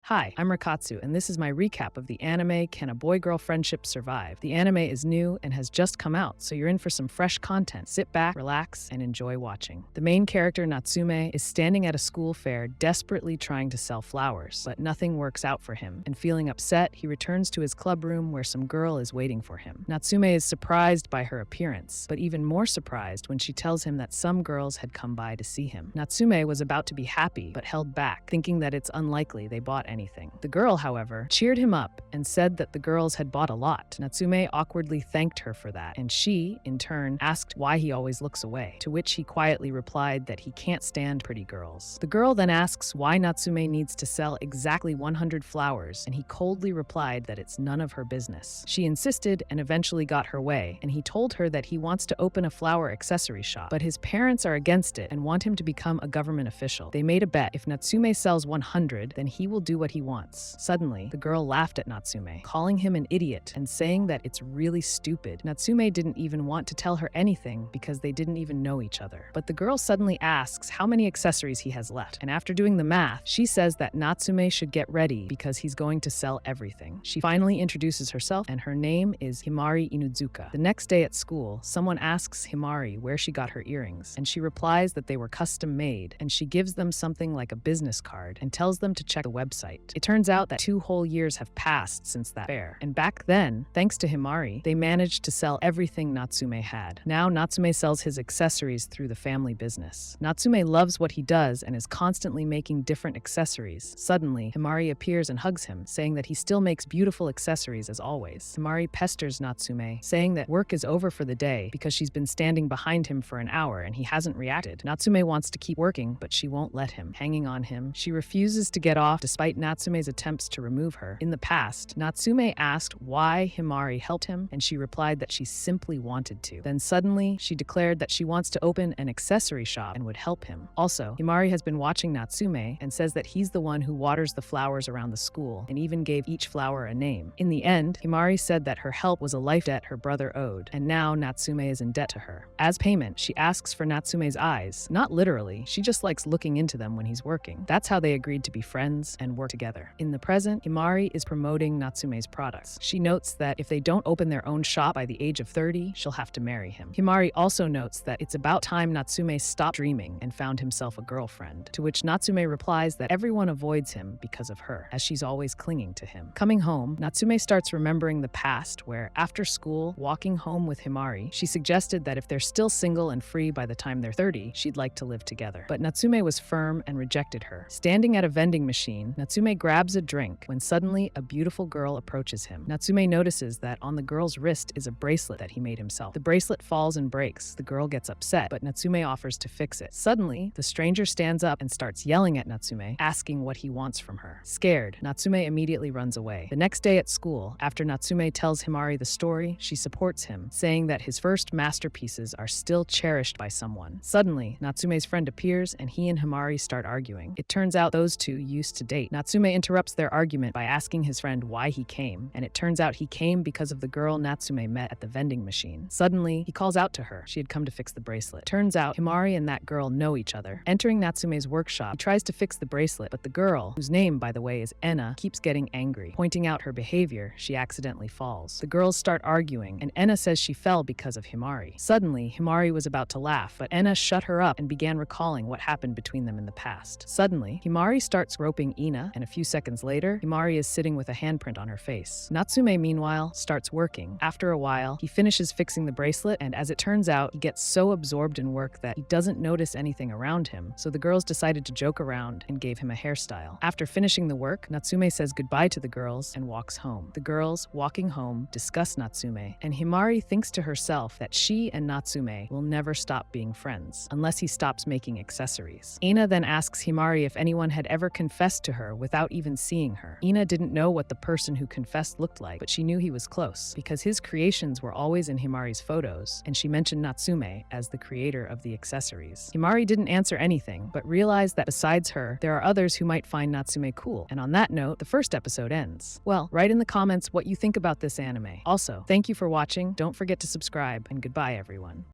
Hi, I'm Rakatsu, and this is my recap of the anime Can a Boy-Girl Friendship Survive? The anime is new and has just come out, so you're in for some fresh content. Sit back, relax, and enjoy watching. The main character, Natsume, is standing at a school fair desperately trying to sell flowers, but nothing works out for him, and feeling upset, he returns to his club room where some girl is waiting for him. Natsume is surprised by her appearance, but even more surprised when she tells him that some girls had come by to see him. Natsume was about to be happy, but held back, thinking that it's unlikely they bought anything. The girl, however, cheered him up and said that the girls had bought a lot. Natsume awkwardly thanked her for that, and she, in turn, asked why he always looks away, to which he quietly replied that he can't stand pretty girls. The girl then asks why Natsume needs to sell exactly 100 flowers, and he coldly replied that it's none of her business. She insisted and eventually got her way, and he told her that he wants to open a flower accessory shop, but his parents are against it and want him to become a government official. They made a bet: if Natsume sells 100, then he will do what he wants. Suddenly, the girl laughed at Natsume, calling him an idiot and saying that it's really stupid. Natsume didn't even want to tell her anything because they didn't even know each other. But the girl suddenly asks how many accessories he has left, and after doing the math, she says that Natsume should get ready because he's going to sell everything. She finally introduces herself, and her name is Himari Inuzuka. The next day at school, someone asks Himari where she got her earrings, and she replies that they were custom made, and she gives them something like a business card and tells them to check the website. It turns out that 2 whole years have passed since that fair, and back then, thanks to Himari, they managed to sell everything Natsume had. Now Natsume sells his accessories through the family business. Natsume loves what he does and is constantly making different accessories. Suddenly, Himari appears and hugs him, saying that he still makes beautiful accessories as always. Himari pesters Natsume, saying that work is over for the day because she's been standing behind him for an hour and he hasn't reacted. Natsume wants to keep working, but she won't let him. Hanging on him, she refuses to get off despite Natsume's attempts to remove her. In the past, Natsume asked why Himari helped him, and she replied that she simply wanted to. Then suddenly, she declared that she wants to open an accessory shop and would help him. Also, Himari has been watching Natsume and says that he's the one who waters the flowers around the school and even gave each flower a name. In the end, Himari said that her help was a life debt her brother owed, and now Natsume is in debt to her. As payment, she asks for Natsume's eyes. Not literally, she just likes looking into them when he's working. That's how they agreed to be friends and work together. In the present, Himari is promoting Natsume's products. She notes that if they don't open their own shop by the age of 30, she'll have to marry him. Himari also notes that it's about time Natsume stopped dreaming and found himself a girlfriend, to which Natsume replies that everyone avoids him because of her, as she's always clinging to him. Coming home, Natsume starts remembering the past where, after school, walking home with Himari, she suggested that if they're still single and free by the time they're 30, she'd like to live together. But Natsume was firm and rejected her. Standing at a vending machine, Natsume grabs a drink when suddenly a beautiful girl approaches him. Natsume notices that on the girl's wrist is a bracelet that he made himself. The bracelet falls and breaks. The girl gets upset, but Natsume offers to fix it. Suddenly, the stranger stands up and starts yelling at Natsume, asking what he wants from her. Scared, Natsume immediately runs away. The next day at school, after Natsume tells Himari the story, she supports him, saying that his first masterpieces are still cherished by someone. Suddenly, Natsume's friend appears and he and Himari start arguing. It turns out those two used to date. Natsume interrupts their argument by asking his friend why he came, and it turns out he came because of the girl Natsume met at the vending machine. Suddenly, he calls out to her. She had come to fix the bracelet. Turns out, Himari and that girl know each other. Entering Natsume's workshop, he tries to fix the bracelet, but the girl, whose name, by the way, is Enna, keeps getting angry. Pointing out her behavior, she accidentally falls. The girls start arguing, and Enna says she fell because of Himari. Suddenly, Himari was about to laugh, but Enna shut her up and began recalling what happened between them in the past. Suddenly, Himari starts groping Ina, and a few seconds later, Himari is sitting with a handprint on her face. Natsume, meanwhile, starts working. After a while, he finishes fixing the bracelet, and as it turns out, he gets so absorbed in work that he doesn't notice anything around him, so the girls decided to joke around and gave him a hairstyle. After finishing the work, Natsume says goodbye to the girls and walks home. The girls, walking home, discuss Natsume, and Himari thinks to herself that she and Natsume will never stop being friends, unless he stops making accessories. Ina then asks Himari if anyone had ever confessed to her without even seeing her. Ina didn't know what the person who confessed looked like, but she knew he was close, because his creations were always in Himari's photos, and she mentioned Natsume as the creator of the accessories. Himari didn't answer anything, but realized that besides her, there are others who might find Natsume cool. And on that note, the first episode ends. Well, write in the comments what you think about this anime. Also, thank you for watching, don't forget to subscribe, and goodbye everyone.